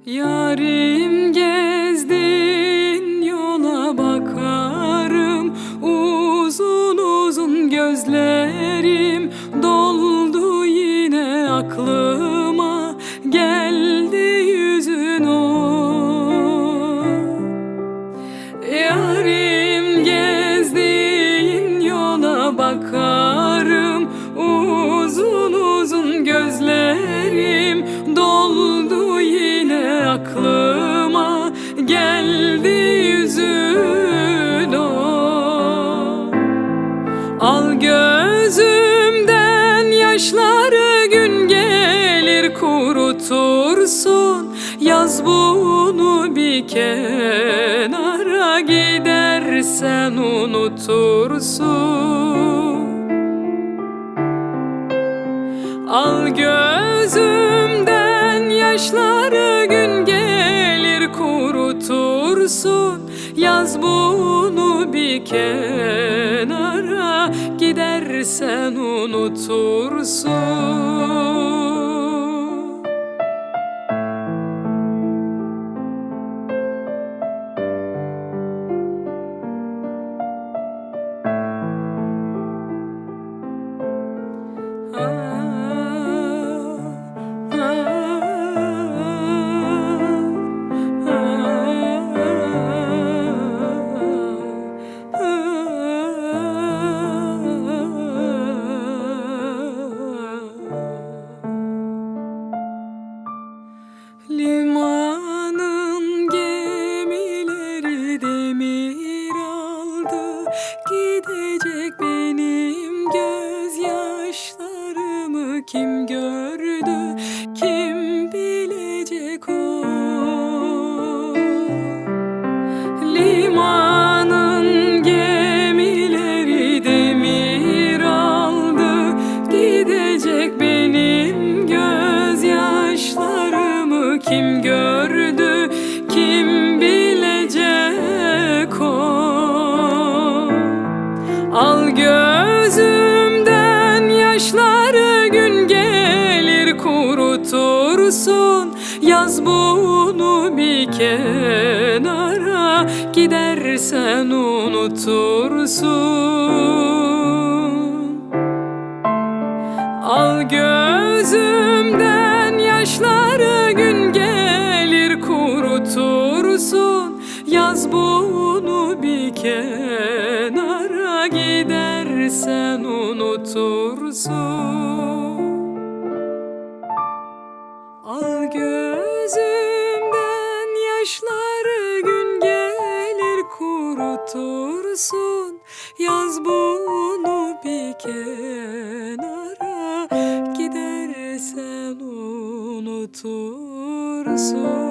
Yarim gezdin yola bakarım, uzun uzun gözlerim doldu yine aklıma, geldi yüzün o. Yarim gezdin yola bakarım, uzun uzun gözlerim doldu yine aklıma, geldi yüzün o. Al gözümden yaşları, gün gelir kurutursun. Yaz bunu bir kenara, gidersen unutursun. Al gözümden yaşları, gün gelir kurutursun. Yaz bunu bir kenara, gidersen unutursun. Limanın gemileri demir aldı, gidecek benim gözyaşlarımı kim gördü, kim bilecek o. Limanın gemileri demir aldı, gidecek benim gözyaşlarımı kim gördü, kim bilecek o. Al gözümden yaşları, gün gelir kurutursun. Yaz bunu bir kenara, gidersen unutursun. Al gözümden yaşları, gün gelir kurutursun. Yaz bunu bir kenara, gidersen unutursun. Al gözümden yaşları, gün gelir kurutursun. Yaz bunu bir kenara, gidersen unutursun.